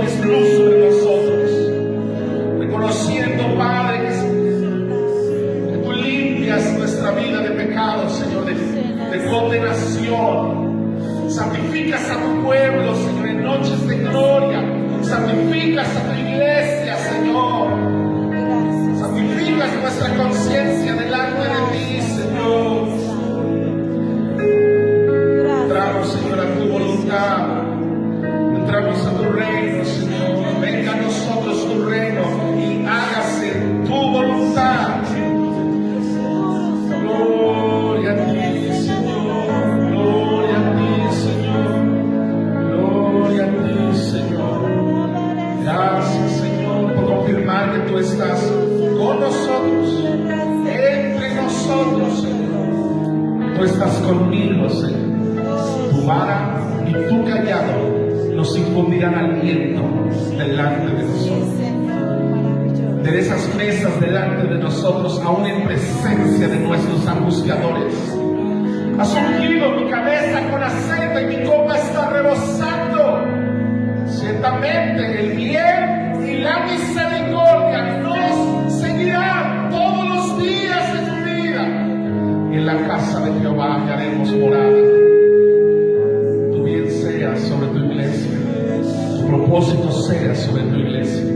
bendiciones, luz sobre nosotros. Reconociendo, Padre, que tú limpias nuestra vida de pecado, Señor, de condenación. Santificas a tu pueblo, Señor, en noches de gloria. Santificas a tu iglesia, Señor. Santificas nuestra conciencia delante de ti, Señor. Entramos, Señor, a tu voluntad. Entramos a tu reino, Señor. Venga a nosotros tu reino y hágase tu voluntad. Gloria a ti, Señor. Gloria a ti, Señor. Gloria a ti, Señor. Gracias, Señor, por confirmar que tú estás con nosotros, entre nosotros, Señor. Tú estás conmigo, Señor. Tu vara y tu callado nos infundirán aliento delante de nosotros. De esas mesas delante de nosotros, aún en presencia de nuestros angustiadores. Has ungido mi cabeza con aceite y mi copa está rebosando. Ciertamente el bien y la misericordia nos seguirán todos los días de tu vida. Y en la casa de Jehová haremos morada. Tu bien sea sobre tu iglesia. Tu propósito sea sobre tu iglesia.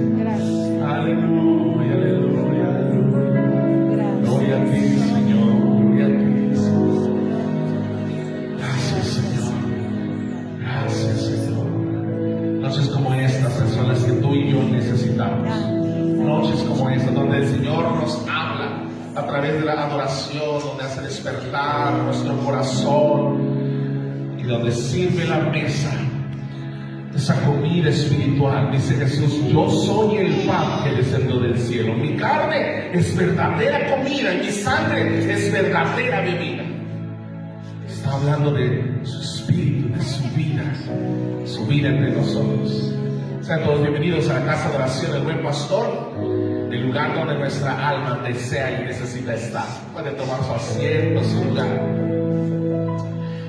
Aleluya, aleluya, aleluya. Gloria a ti, Señor. Gloria a ti, Señor. Gracias, Señor. Gracias, Señor. Noches como estas son las que tú y yo necesitamos. Noches como esta, donde el Señor nos habla a través de la adoración, donde hace despertar nuestro corazón y donde sirve la mesa, esa comida espiritual. Dice Jesús: yo soy el pan que descendió del cielo. Mi carne es verdadera comida y mi sangre es verdadera bebida. Está hablando de su espíritu, de su vida entre nosotros. Sean todos bienvenidos a la casa de oración del Buen Pastor, el lugar donde nuestra alma desea y necesita estar. Puede tomar su asiento, su lugar.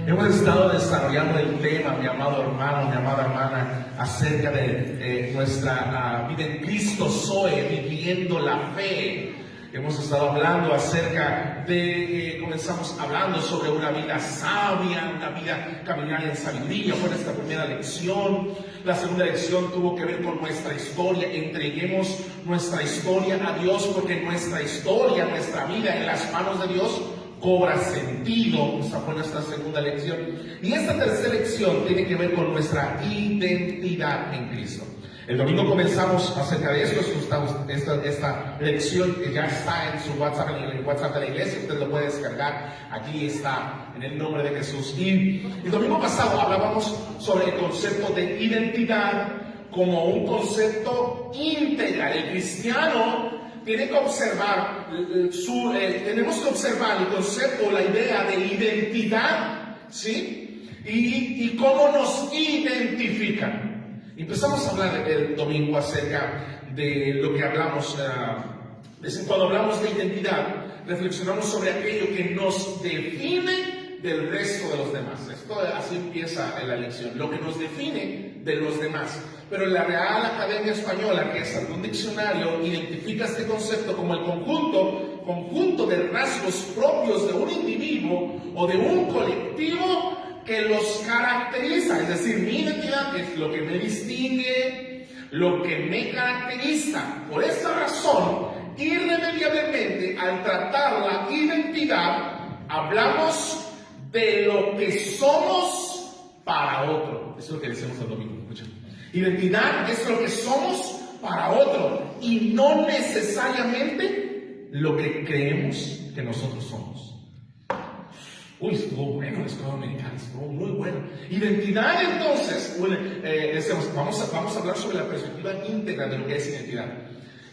Hemos estado desarrollando el tema, mi amado hermano, mi amada hermana, acerca de nuestra vida en Cristo Zoe, viviendo la fe. Hemos estado hablando acerca de, comenzamos hablando sobre una vida sabia, una vida caminar en sabiduría. Fue nuestra primera lección. La segunda lección tuvo que ver con nuestra historia. Entreguemos nuestra historia a Dios, porque nuestra historia, nuestra vida en las manos de Dios cobra sentido. Esa fue nuestra segunda lección. Y esta tercera lección tiene que ver con nuestra identidad en Cristo. El domingo comenzamos acerca de esto. Esta lección que ya está en su WhatsApp, en el WhatsApp de la iglesia. Usted lo puede descargar. Aquí está, en el nombre de Jesús. Y el domingo pasado hablábamos sobre el concepto de identidad como un concepto integral. El cristiano tiene que observar tenemos que observar el concepto, la idea de identidad, ¿sí? Y cómo nos identifican. Empezamos a hablar el domingo acerca de lo que hablamos, cuando hablamos de identidad, reflexionamos sobre aquello que nos define del resto de los demás. Esto así empieza la lección, lo que nos define de los demás. Pero la Real Academia Española, que es algún diccionario, identifica este concepto como el conjunto de rasgos propios de un individuo o de un colectivo que los caracteriza. Es decir, mi identidad es lo que me distingue, lo que me caracteriza. Por esta razón, irremediablemente, al tratar la identidad, hablamos de lo que somos para otro. Eso es lo que decimos el domingo. Escuchen. Identidad es lo que somos para otro y no necesariamente lo que creemos que nosotros somos. Uy, estuvo bueno, estuvo americano, estuvo muy bueno. Identidad, entonces, decimos, vamos a hablar sobre la perspectiva íntegra de lo que es identidad.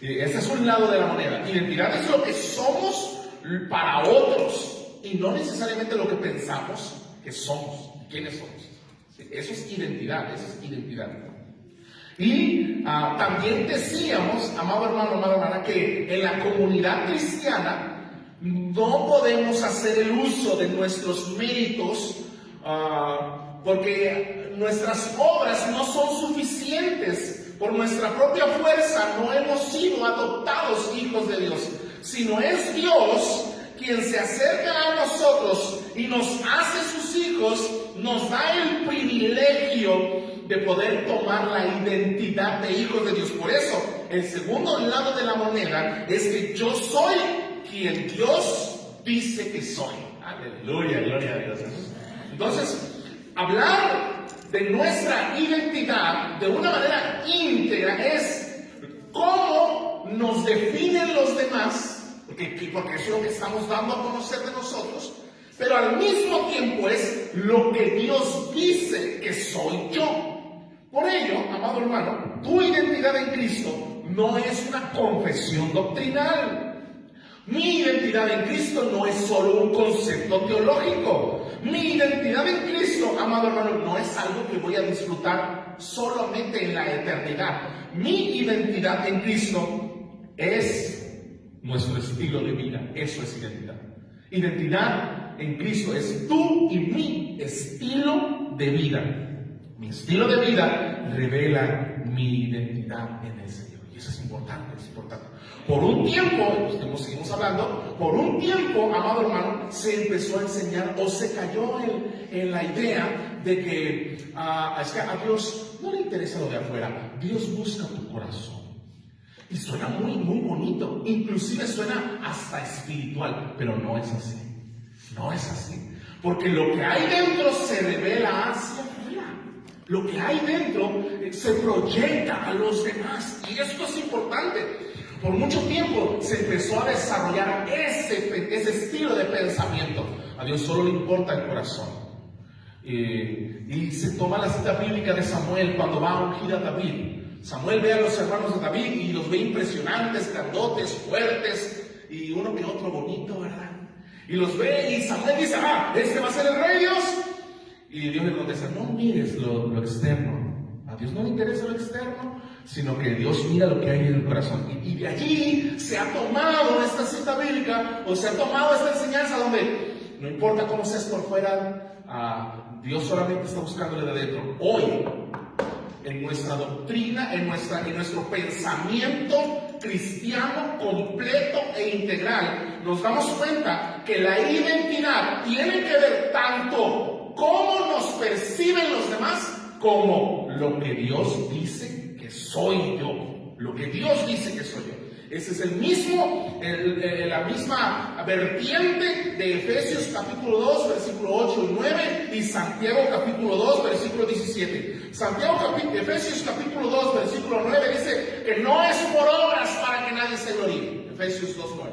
Este es un lado de la moneda. Identidad es lo que somos para otros y no necesariamente lo que pensamos que somos, quiénes somos. Eso es identidad, Y también decíamos, amado hermano, amada hermana, que en la comunidad cristiana no podemos hacer el uso de nuestros méritos porque nuestras obras no son suficientes por nuestra propia fuerza no hemos sido adoptados hijos de Dios, sino es Dios quien se acerca a nosotros y nos hace sus hijos, nos da el privilegio de poder tomar la identidad de hijos de Dios. Por eso, el segundo lado de la moneda es que yo soy quien Dios dice que soy. Aleluya, gloria a Dios. Entonces, hablar de nuestra identidad de una manera íntegra es cómo nos definen los demás, porque eso es lo que estamos dando a conocer de nosotros, pero al mismo tiempo es lo que Dios dice que soy yo. Por ello, amado hermano, tu identidad en Cristo no es una confesión doctrinal. Mi identidad en Cristo no es solo un concepto teológico. Mi identidad en Cristo, amado hermano, no es algo que voy a disfrutar solamente en la eternidad. Mi identidad en Cristo es nuestro estilo de vida. Eso es identidad. Identidad en Cristo es tú y mi estilo de vida. Mi estilo de vida revela mi identidad en el Señor. Y eso es importante, es importante. Por un tiempo, seguimos hablando, por un tiempo, amado hermano, se empezó a enseñar o se cayó en la idea de que es que a Dios no le interesa lo de afuera, Dios busca tu corazón. Y suena muy, muy bonito, inclusive suena hasta espiritual, pero no es así. No es así. Porque lo que hay dentro se revela hacia afuera. Lo que hay dentro se proyecta a los demás. Y esto es importante. Por mucho tiempo se empezó a desarrollar ese estilo de pensamiento. A Dios solo le importa el corazón. Y se toma la cita bíblica de Samuel cuando va a ungir a David. Samuel ve a los hermanos de David y los ve impresionantes, grandotes, fuertes y uno que otro bonito, ¿verdad? Y los ve y Samuel dice, este va a ser el rey Dios. Y Dios le contesta, no mires lo externo. A Dios no le interesa lo externo, sino que Dios mira lo que hay en el corazón. Y de allí se ha tomado esta cita bíblica, o se ha tomado esta enseñanza donde no importa cómo seas por fuera, Dios solamente está buscándole de adentro. Hoy, en nuestra doctrina, en nuestro pensamiento cristiano completo e integral, nos damos cuenta que la identidad tiene que ver tanto cómo nos perciben los demás, como lo que Dios dice que soy yo. Lo que Dios dice que soy yo. Ese es la misma vertiente de Efesios capítulo 2, versículo 8 y 9, y Santiago capítulo 2, versículo 17. Efesios capítulo 2, versículo 9 dice que no es por obras para que nadie se gloríe. Efesios 2, 9.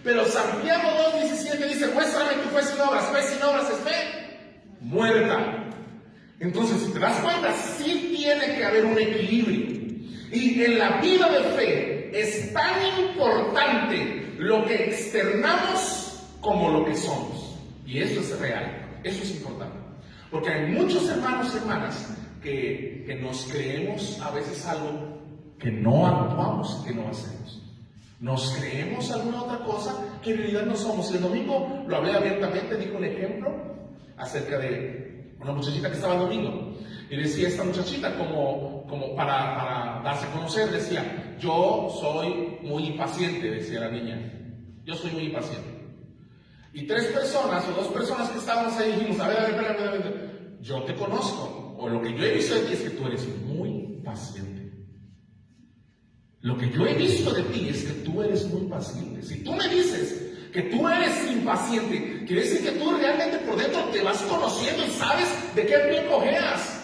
Pero Santiago 2, 17 dice, muéstrame tu fe sin obras. Fe sin obras es fe muerta. Entonces, si te das cuenta, sí tiene que haber un equilibrio. Y en la vida de fe es tan importante lo que externamos como lo que somos. Y eso es real, eso es importante. Porque hay muchos hermanos y hermanas que nos creemos a veces algo que no actuamos, que no hacemos. Nos creemos alguna otra cosa que en realidad no somos. Y el domingo lo hablé abiertamente, dijo un ejemplo acerca de una muchachita que estaba el domingo. Y decía esta muchachita, como para darse a conocer, decía, yo soy muy impaciente, decía la niña. Yo soy muy impaciente. Y 3 personas o 2 personas que estábamos ahí dijimos, a ver, yo te conozco, o lo que yo he visto de ti es que tú eres muy paciente. Lo que yo he visto de ti es que tú eres muy paciente. Si tú me dices que tú eres impaciente, quiere decir que tú realmente por dentro te vas conociendo y sabes de qué pie cojeas.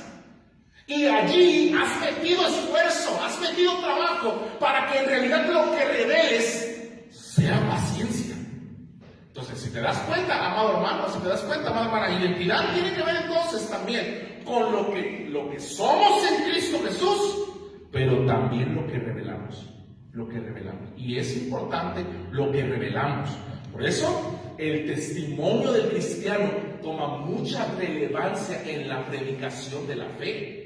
Y allí has metido esfuerzo, has metido trabajo para que en realidad lo que reveles sea paciencia. Entonces, si te das cuenta, amado hermano, si te das cuenta, amada hermana, identidad tiene que ver entonces también con lo que somos en Cristo Jesús, pero también lo que revelamos. Y es importante lo que revelamos. Por eso, el testimonio del cristiano toma mucha relevancia en la predicación de la fe.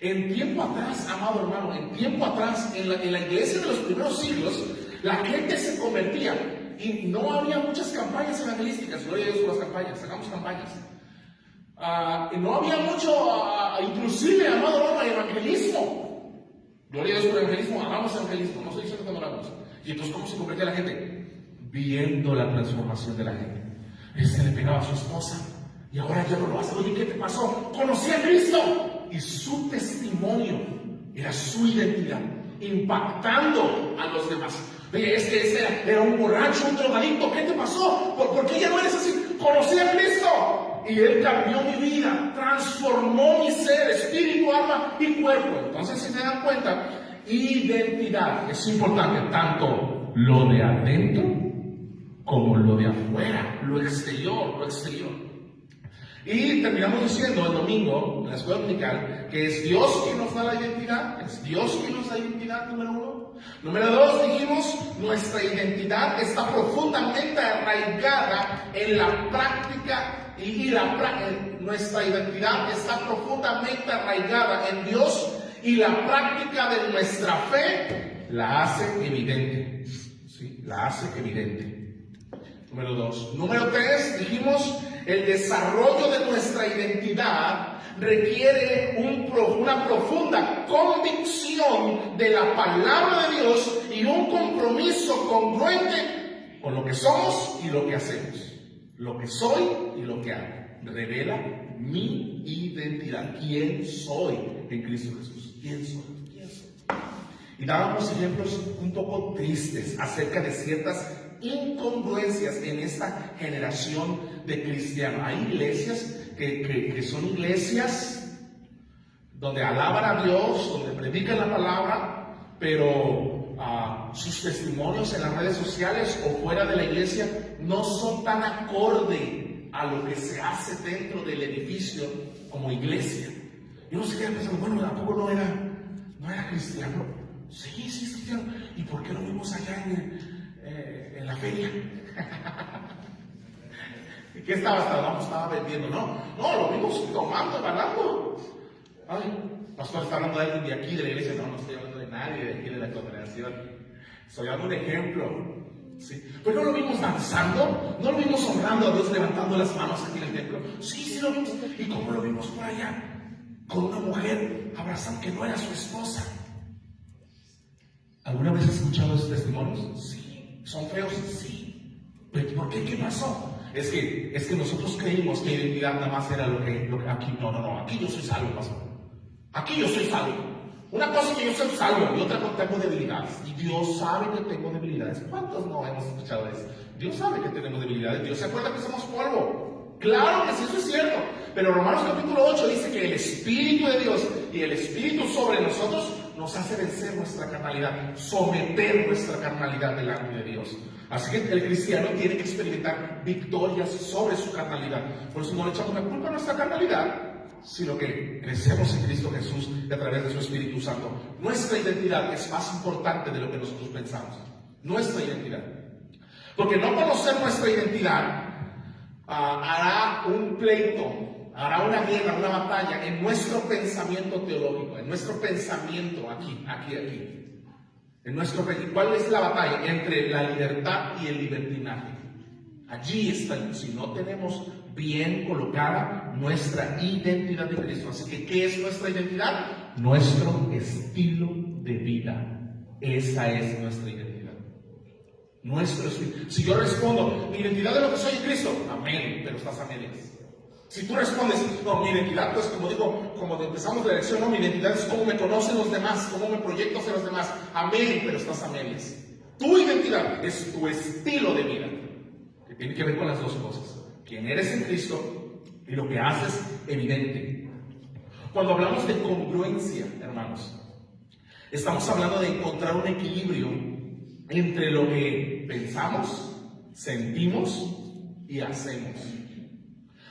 En tiempo atrás, amado hermano, en la iglesia de los primeros siglos, la gente se convertía y no había muchas campañas evangelísticas. Gloria a Dios por las campañas, hagamos campañas. No había mucho, inclusive, amado hermano, evangelismo. Gloria a Dios por el evangelismo, hagamos evangelismo, no estoy diciendo que no lo hagamos. Y entonces, ¿cómo se convierte la gente? Viendo la transformación de la gente. Este le pegaba a su esposa y ahora ya no lo hace. Oye, ¿qué te pasó? Conocí a Cristo. Y su testimonio era su identidad, impactando a los demás. Oye, es que ese era un borracho, un drogadicto. ¿Qué te pasó? ¿Por qué ya no eres así? Conocí a Cristo. Y Él cambió mi vida, transformó mi ser, espíritu, alma y cuerpo. Entonces, si se dan cuenta, identidad es importante, tanto lo de adentro como lo de afuera, lo exterior, Y terminamos diciendo el domingo, en la escuela dominical, que es Dios quien nos da la identidad, es Dios quien nos da identidad, número 1. Número 2, dijimos, nuestra identidad está profundamente arraigada en la práctica nuestra identidad está profundamente arraigada en Dios y la práctica de nuestra fe la hace evidente. ¿Sí? La hace evidente. Número 2. Número 3, dijimos, el desarrollo de nuestra identidad requiere una profunda convicción de la palabra de Dios y un compromiso congruente con lo que somos y lo que hacemos. Lo que soy y lo que hago revela mi identidad. ¿Quién soy en Cristo Jesús? ¿Quién soy? Y dábamos ejemplos un poco tristes acerca de ciertas incongruencias en esta generación de cristianos. Hay iglesias que son iglesias donde alaban a Dios, donde predican la palabra, pero sus testimonios en las redes sociales o fuera de la iglesia no son tan acorde a lo que se hace dentro del edificio como iglesia. Yo no sé qué pensando, bueno, tampoco no era cristiano. Sí, es cristiano. ¿Y por qué lo vimos allá en la feria? ¿Y qué estaba vendiendo? No, lo vimos tomando, ganando. Ay, pastor, está hablando de alguien de aquí, de la iglesia. No estoy hablando de nadie de aquí de la congregación. Estoy dando un ejemplo. ¿Sí? Pero no lo vimos danzando, no lo vimos honrando a Dios, levantando las manos aquí en el templo. Sí lo vimos. ¿Y cómo lo vimos por allá? Con una mujer abrazando que no era su esposa. ¿Alguna vez has escuchado esos testimonios? Sí. ¿Son feos? Sí. ¿Pero por qué? ¿Qué pasó? Es que nosotros creímos que identidad nada más era lo que aquí. No. Aquí yo soy salvo, pastor. Aquí yo soy salvo. Una cosa es que yo soy salvo y otra cosa tengo debilidades. Y Dios sabe que tengo debilidades. ¿Cuántos no hemos escuchado eso? Dios sabe que tenemos debilidades. Dios se acuerda que somos polvo. Claro que sí, eso es cierto. Pero Romanos capítulo 8 dice que el Espíritu de Dios y el Espíritu sobre nosotros nos hace vencer nuestra carnalidad, someter nuestra carnalidad delante de Dios. Así que el cristiano tiene que experimentar victorias sobre su carnalidad. Por eso no le echamos la culpa a nuestra carnalidad, sino que crecemos en Cristo Jesús y a través de su Espíritu Santo. Nuestra identidad es más importante de lo que nosotros pensamos. Nuestra identidad. Porque no conocer nuestra identidad hará un pleito, hará una guerra, una batalla en nuestro pensamiento teológico, en nuestro pensamiento aquí. ¿Cuál es la batalla? Entre la libertad y el libertinaje. Allí está, si no tenemos bien colocada nuestra identidad de Cristo. Así que, ¿qué es nuestra identidad? Nuestro estilo de vida. Esa es nuestra identidad. Nuestro estilo. Si yo respondo, mi identidad es lo que soy en Cristo, amén, pero estás a medias. Si tú respondes, no, mi identidad, pues como empezamos la lección, no, mi identidad es cómo me conocen los demás, cómo me proyecto hacia los demás, amén, pero estás a medias. Tu identidad es tu estilo de vida, que tiene que ver con las dos cosas. Quién eres en Cristo y lo que haces evidente. Cuando hablamos de congruencia, hermanos, estamos hablando de encontrar un equilibrio entre lo que pensamos, sentimos y hacemos.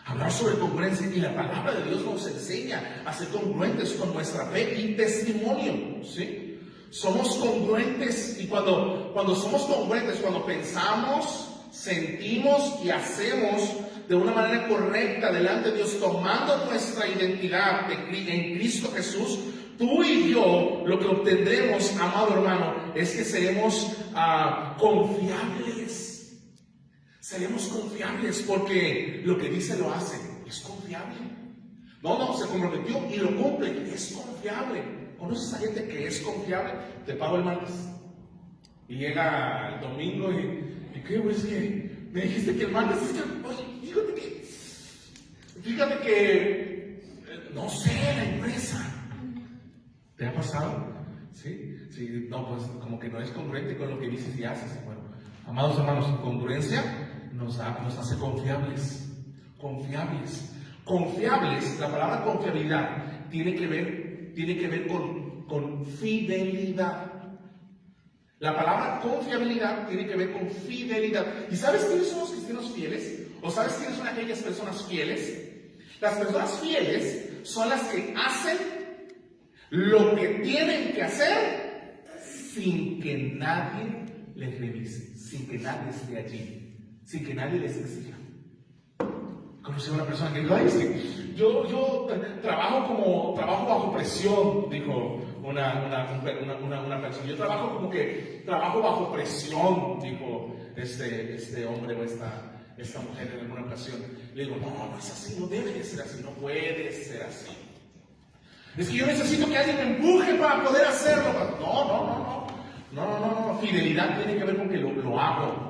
Hablar sobre congruencia, y la palabra de Dios nos enseña a ser congruentes con nuestra fe y testimonio, ¿sí? Somos congruentes, y cuando somos congruentes, cuando pensamos, sentimos y hacemos de una manera correcta delante de Dios, tomando nuestra identidad en Cristo Jesús, tú y yo lo que obtendremos, amado hermano, es que seremos confiables. Seremos confiables porque lo que dice lo hace. Es confiable. No, se comprometió y lo cumple. Es confiable. ¿Conoces a gente que es confiable? Te pago el martes. Y llega el domingo y ¿qué, güey? Es que me dijiste que el martes es que, oye, fíjate que, no sé, la empresa. ¿Te ha pasado? Sí, no, pues como que no es congruente con lo que dices y haces. Bueno, amados hermanos, congruencia nos hace confiables. Confiables, la palabra confiabilidad tiene que ver con fidelidad. La palabra confiabilidad tiene que ver con fidelidad. ¿Y sabes quiénes son los cristianos fieles? ¿O sabes quiénes son aquellas personas fieles? Las personas fieles son las que hacen lo que tienen que hacer sin que nadie les revise, sin que nadie esté allí, sin que nadie les exija. Conocí a una persona que dijo, ay, es que yo trabajo bajo presión, dijo una persona. Yo trabajo bajo presión, dijo este hombre o esta mujer en alguna ocasión. Le digo, no es así, no debe de ser así, no puede ser así. Es que yo necesito que alguien me empuje para poder hacerlo. No. Fidelidad tiene que ver con que lo hago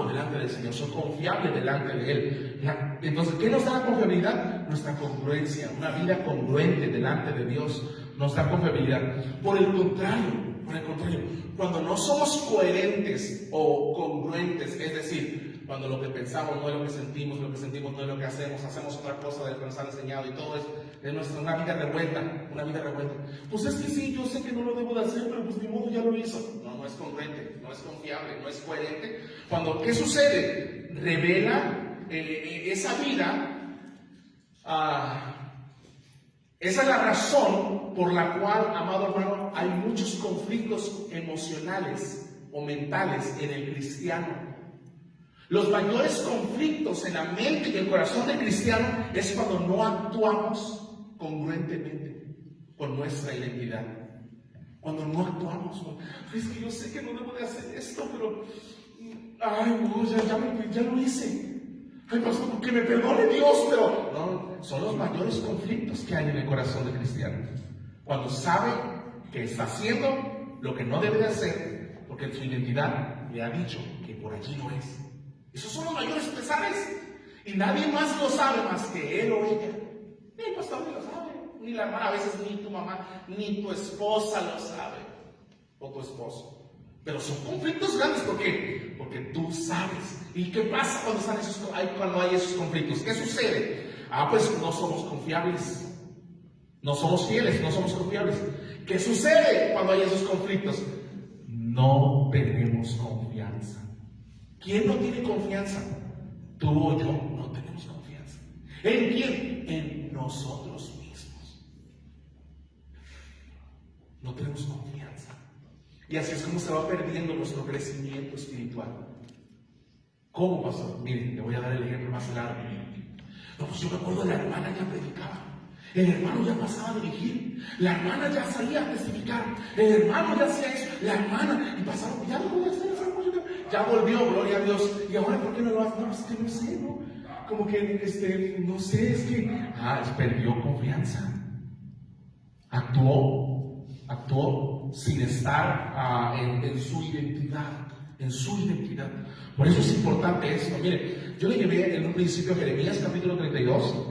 delante del Señor, soy confiable delante de Él. Entonces, ¿qué nos da la confiabilidad? Nuestra congruencia, una vida congruente delante de Dios nos da confiabilidad. Por el contrario, cuando no somos coherentes o congruentes, es decir, cuando lo que pensamos no es lo que sentimos no es lo que hacemos otra cosa de lo que nos han enseñado y todo eso, es una vida revuelta. Pues es que sí, yo sé que no lo debo de hacer, pero pues mi modo ya lo hizo. No es congruente, no es confiable, no es coherente. ¿Qué sucede? Revela esa vida. Esa es la razón por la cual, amado hermano, hay muchos conflictos emocionales o mentales en el cristiano. Los mayores conflictos en la mente y el corazón del cristiano es cuando no actuamos congruentemente con nuestra identidad. Cuando no actuamos, es que yo sé que no debo de hacer esto, pero ya lo hice. Ay, pastor, que me perdone Dios, pero no, son los mayores conflictos que hay en el corazón del cristiano. Cuando sabe que está haciendo lo que no debe de hacer, porque su identidad le ha dicho que por allí no es. Esos son los mayores pesares. Y nadie más lo sabe más que él o ella. Ni el pastor ni lo sabe, ni la hermana, a veces ni tu mamá, ni tu esposa lo sabe, o tu esposo. Pero son conflictos grandes, ¿por qué? Porque tú sabes. ¿Y qué pasa cuando hay esos conflictos? ¿Qué sucede? Pues no somos confiables. No somos fieles, no somos confiables. ¿Qué sucede cuando hay esos conflictos? No tenemos confianza. ¿Quién no tiene confianza? Tú o yo no tenemos confianza. ¿En quién? En nosotros mismos. No tenemos confianza. Y así es como se va perdiendo nuestro crecimiento espiritual. ¿Cómo, pastor? Miren, le voy a dar el ejemplo más claro. No, pues yo me acuerdo de la hermana ya predicaba. El hermano ya pasaba a dirigir. La hermana ya salía a testificar. El hermano ya hacía eso. La hermana, y pasaron, ya no voy a hacer eso. Ya volvió, gloria a Dios. ¿Y ahora por qué no lo hace? No, es que no sé, ¿no? Como que, no sé, es que... perdió confianza. Actuó sin estar en su identidad. Por eso es importante esto. Mire, yo le llevé en un principio a Jeremías capítulo 32,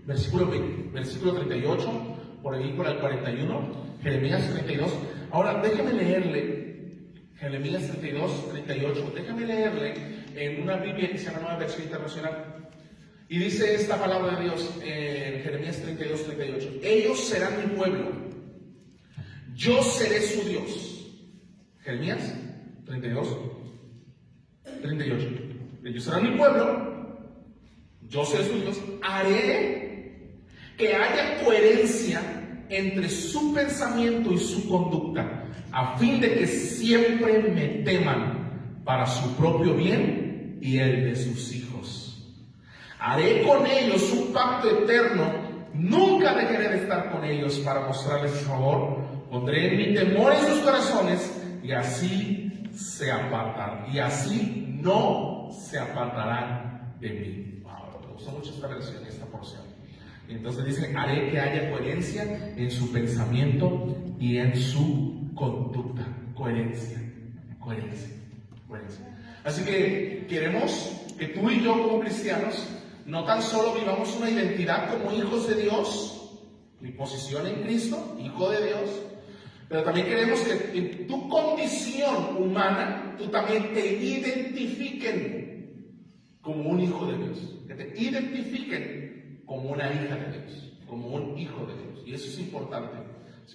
versículo 38, por ahí por el 41, Jeremías 32. Ahora, déjame leerle Jeremías 32, 38. Déjame leerle en una Biblia que se llama Nueva Versión Internacional. Y dice esta palabra de Dios en Jeremías 32, 38. Ellos serán mi pueblo, yo seré su Dios. Jeremías 32, 38. Ellos serán mi pueblo, yo seré su Dios. Haré que haya coherencia entre su pensamiento y su conducta, a fin de que siempre me teman para su propio bien y el de sus hijos. Haré con ellos un pacto eterno, nunca dejaré de estar con ellos para mostrarles mi favor. Pondré mi temor en sus corazones y así no se apartarán de mí. Wow, me gusta mucho esta versión, esta porción. Entonces dice, haré que haya coherencia en su pensamiento y en su conducta. Coherencia. Así que queremos que tú y yo como cristianos no tan solo vivamos una identidad como hijos de Dios, mi posición en Cristo, hijo de Dios, pero también queremos que en tu condición humana tú también te identifiquen como un hijo de Dios, que te identifiquen como una hija de Dios, como un hijo de Dios. Y eso es importante.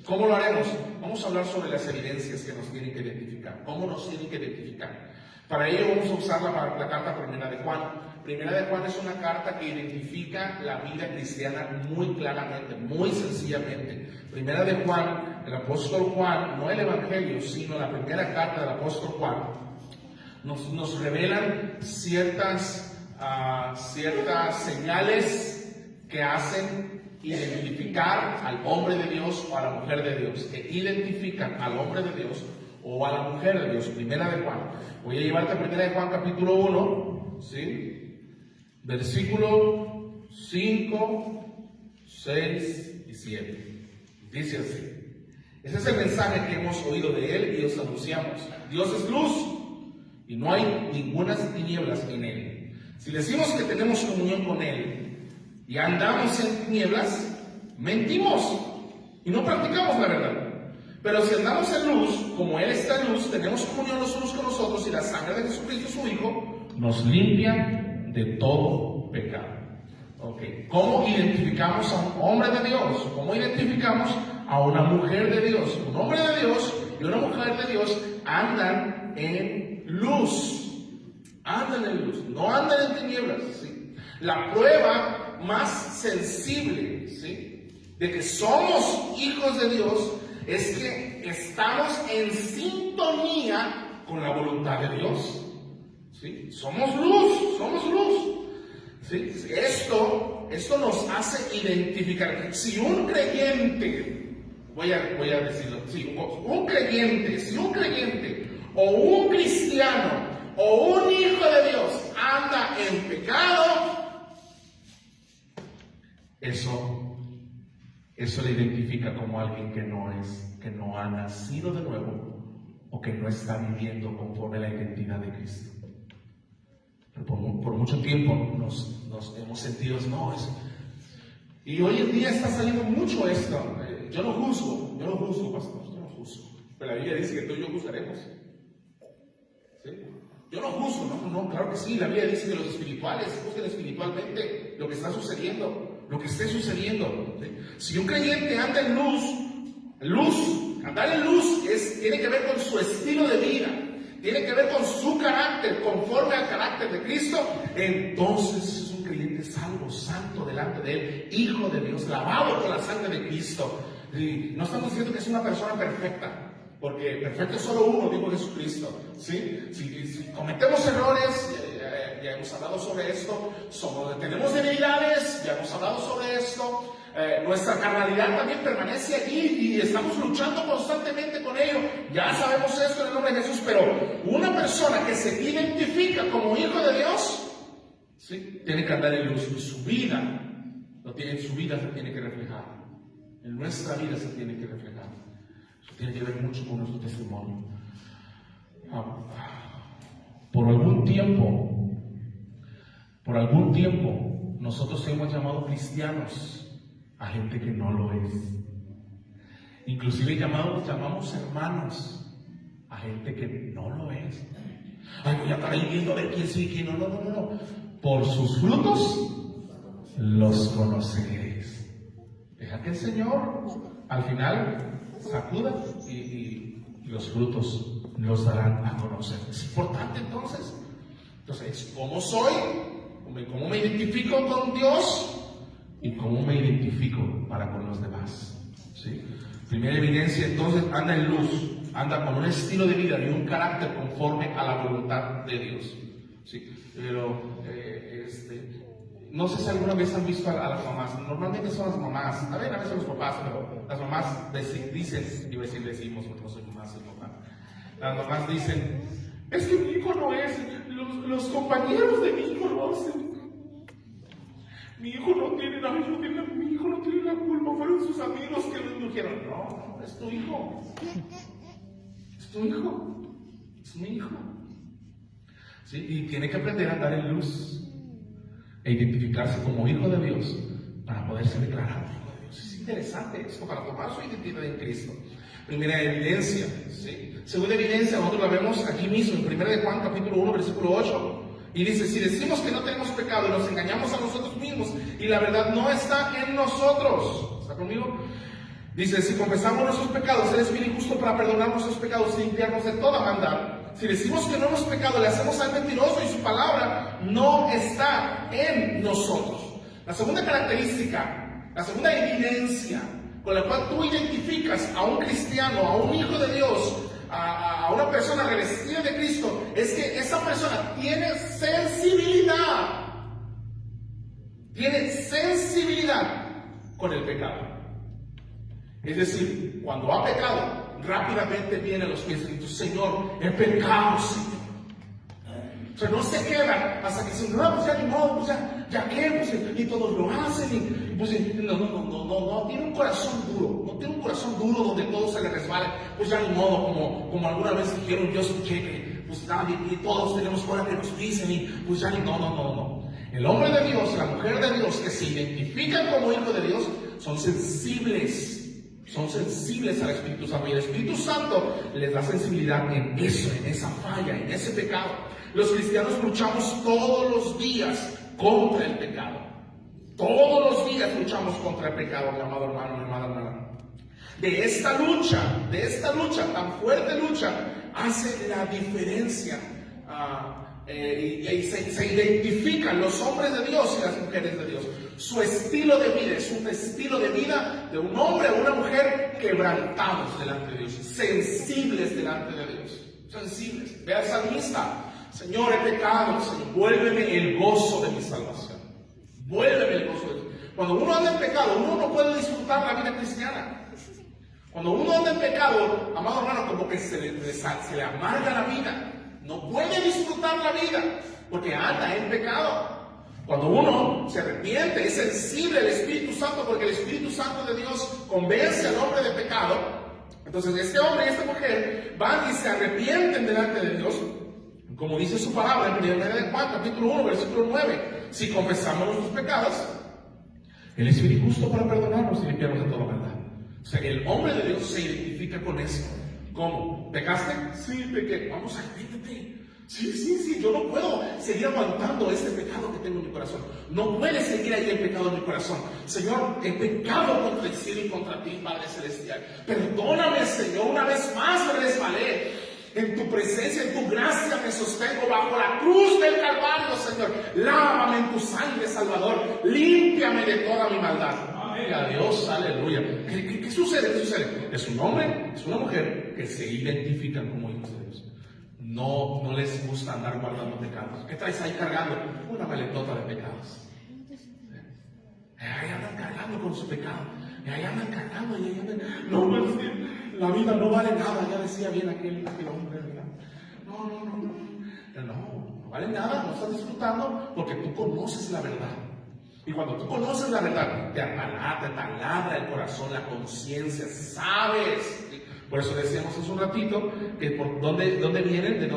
¿Cómo lo haremos? Vamos a hablar sobre las evidencias que nos tienen que identificar. ¿Cómo nos tienen que identificar? Para ello vamos a usar la carta Primera de Juan. Primera de Juan es una carta que identifica la vida cristiana muy claramente, muy sencillamente. Primera de Juan, el apóstol Juan, no el Evangelio, sino la primera carta del apóstol Juan, nos revelan ciertas señales que hacen identificar al hombre de Dios o a la mujer de Dios, que identifican al hombre de Dios o a la mujer de Dios. Primera de Juan. Voy a llevarte a Primera de Juan capítulo 1, ¿sí? Versículo 5, 6 y 7. Dice así. Ese es el mensaje que hemos oído de Él y os anunciamos. Dios es luz y no hay ninguna tinieblas en Él. Si decimos que tenemos comunión con Él y andamos en tinieblas, mentimos y no practicamos la verdad. Pero si andamos en luz, como Él está en luz, tenemos comunión los unos con los otros y la sangre de Jesucristo, su Hijo, nos limpia de todo pecado. Okay. ¿Cómo identificamos a un hombre de Dios? ¿Cómo identificamos a una mujer de Dios? Un hombre de Dios y una mujer de Dios andan en luz. Andan en luz, no andan en tinieblas. ¿Sí? La prueba más sensible, ¿sí?, de que somos hijos de Dios es que estamos en sintonía con la voluntad de Dios. ¿Sí? Somos luz. ¿Sí? Esto nos hace identificar. Si un creyente, voy a decirlo, si un creyente o un cristiano o un hijo de Dios anda en pecado, eso le identifica como alguien que no ha nacido de nuevo o que no está viviendo conforme a la identidad de Cristo. Pero por mucho tiempo nos hemos sentido, y hoy en día está saliendo mucho esto. Yo no juzgo, pastor, yo no juzgo. Pero la Biblia dice que tú y yo juzgaremos. ¿Sí? Yo no juzgo, no, claro que sí. La Biblia dice que los espirituales juzguen espiritualmente lo que está sucediendo, lo que esté sucediendo. ¿Sí? Si un creyente anda en luz, andar en luz tiene que ver con su estilo de vida, tiene que ver con su carácter, conforme al carácter de Cristo, entonces es un creyente salvo, santo delante de Él, hijo de Dios, lavado por la sangre de Cristo. Y no estamos diciendo que es una persona perfecta, porque perfecto es solo uno, dijo Jesucristo. ¿Sí? Si cometemos errores, ya hemos hablado sobre esto, tenemos debilidades, ya hemos hablado sobre esto. Nuestra carnalidad también permanece allí y estamos luchando constantemente con ello. Ya sabemos esto en el nombre de Jesús, pero una persona que se identifica como hijo de Dios, ¿sí?, tiene que andar en luz, y su vida se tiene que reflejar. En nuestra vida se tiene que reflejar. Eso tiene que ver mucho con nuestro testimonio. Por algún tiempo, nosotros hemos llamado cristianos a gente que no lo es. Inclusive llamamos hermanos a gente que no lo es. Ay, voy a estar ahí viendo a ver quién sí y quién no. No. Por sus frutos los conoceréis. Deja que el Señor al final sacuda y los frutos los darán a conocer. Es importante entonces. Entonces, ¿cómo soy? ¿Cómo me identifico con Dios? ¿Y cómo me identifico para con los demás? ¿Sí? Primera evidencia, entonces, anda en luz, anda con un estilo de vida y un carácter conforme a la voluntad de Dios. ¿Sí? Pero, no sé si alguna vez han visto a las mamás. Normalmente son las mamás, a veces los papás, pero las mamás dicen, iba a decir decimos, porque no soy mamá, soy papá. Las mamás dicen, es que mi hijo no es, los compañeros de mi hijo lo hacen. mi hijo no tiene la culpa, fueron sus amigos que lo indujeron. No, es tu hijo. Es tu hijo. Es mi hijo. ¿Sí? Y tiene que aprender a andar en luz e identificarse como hijo de Dios para poderse declarar hijo de Dios. Es interesante esto para tomar su identidad en Cristo. Primera evidencia, ¿sí? Segunda evidencia, nosotros la vemos aquí mismo en 1 de Juan capítulo 1 versículo 8. Y dice, si decimos que no tenemos pecado y nos engañamos a nosotros mismos y la verdad no está en nosotros. ¿Está conmigo? Dice, si confesamos nuestros pecados, Él es fiel y justo para perdonar nuestros pecados y limpiarnos de toda maldad. Si decimos que no hemos pecado, le hacemos al mentiroso y su palabra no está en nosotros. La segunda característica, la segunda evidencia con la cual tú identificas a un cristiano, a un hijo de Dios, a una persona revestida de Cristo, es que esa persona tiene sensibilidad. Tiene sensibilidad con el pecado. Es decir, cuando ha pecado, rápidamente viene a los pies de Cristo. Señor, he pecado, Señor. O sea, no se quedan hasta que dicen, no, pues ya ni modo, pues ya qué, pues, y todos lo hacen, y pues no, tiene un corazón duro, no tiene un corazón duro donde todo se le resbale, pues ya ni modo, como alguna vez dijeron, yo escuché que, pues nadie, y todos tenemos fuera que nos pisen, y pues ya ni, no. El hombre de Dios, la mujer de Dios, que se identifican como hijo de Dios, son sensibles al Espíritu Santo, y el Espíritu Santo les da sensibilidad en eso, en esa falla, en ese pecado. Los cristianos luchamos todos los días contra el pecado. Todos los días luchamos contra el pecado, mi amado hermano, mi amada hermana. De esta lucha, tan fuerte lucha, hace la diferencia. Y se identifican los hombres de Dios y las mujeres de Dios. Su estilo de vida es un estilo de vida de un hombre o una mujer quebrantados delante de Dios, sensibles delante de Dios. Sensibles. Ve al salmista. Señor, he pecado, Señor, vuélveme el gozo de mi salvación. Vuélveme el gozo de mi salvación. Cuando uno anda en pecado, uno no puede disfrutar la vida cristiana. Cuando uno anda en pecado, amado hermano, como que se le amarga la vida. No puede disfrutar la vida porque anda en pecado. Cuando uno se arrepiente, es sensible al Espíritu Santo, porque el Espíritu Santo de Dios convence al hombre de pecado. Entonces este hombre y esta mujer van y se arrepienten delante de Dios. Como dice su palabra en 1 de Juan, capítulo 1, versículo 9. Si confesamos nuestros pecados, Él es fiel y justo para perdonarnos y limpiarnos de toda maldad. O sea, el hombre de Dios se identifica con eso. ¿Cómo? ¿Pecaste? Sí, pequé. Vamos, arrepiéntete. Sí, yo no puedo seguir aguantando este pecado que tengo en mi corazón. No puede seguir ahí el pecado en mi corazón. Señor, he pecado contra el cielo y contra ti, Padre Celestial. Perdóname, Señor, una vez más me resbalé. En tu presencia, en tu gracia me sostengo bajo la cruz del Calvario, Señor. Lávame en tu sangre, Salvador. Límpiame de toda mi maldad. Amén. A Dios, aleluya. ¿Qué sucede? ¿Qué sucede? Es un hombre, es una mujer que se identifican como hijos de Dios. No les gusta andar guardando pecados. ¿Qué traes ahí cargando? Una maletota de pecados. Ahí andan cargando con su pecado. Y ahí andan cargando. Y ahí andan. No, pues, la vida no vale nada. Ya decía bien aquel hombre, ¿verdad? No vale nada. No estás disfrutando porque tú conoces la verdad. Y cuando tú conoces la verdad, te taladra el corazón, la conciencia, sabes. Por eso decíamos hace un ratito que de dónde vienen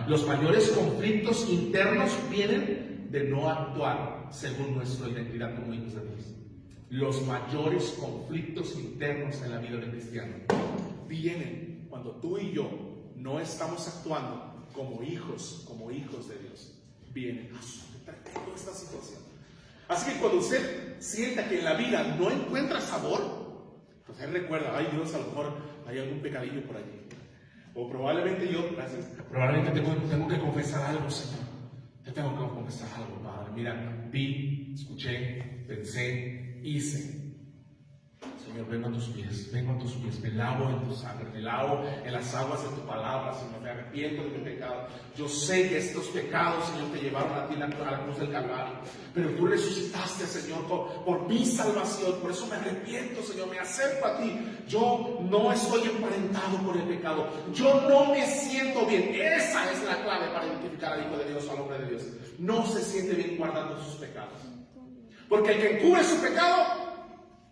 los mayores conflictos internos vienen de no actuar según nuestra identidad como hijos de Dios. Los mayores conflictos internos en la vida del cristiano vienen cuando tú y yo no estamos actuando como hijos de Dios. Vienen a esta situación. Así que cuando usted sienta que en la vida no encuentra sabor, pues él recuerda, ay Dios, a lo mejor hay algún pecadillo por allí. O probablemente tengo que confesar algo, Señor. Yo tengo que confesar algo, Padre. Mira, vi, escuché, pensé, hice. Señor, vengo a tus pies, me lavo en tu sangre, me lavo en las aguas de tu palabra, Señor, me arrepiento de mi pecado. Yo sé que estos pecados, Señor, te llevaron a ti a la cruz del Calvario, pero tú resucitaste, Señor, por mi salvación. Por eso me arrepiento, Señor, me acerco a ti. Yo no estoy emparentado con el pecado, yo no me siento bien. Esa es la clave para identificar al Hijo de Dios o al hombre de Dios. No se siente bien guardando sus pecados, porque el que encubre su pecado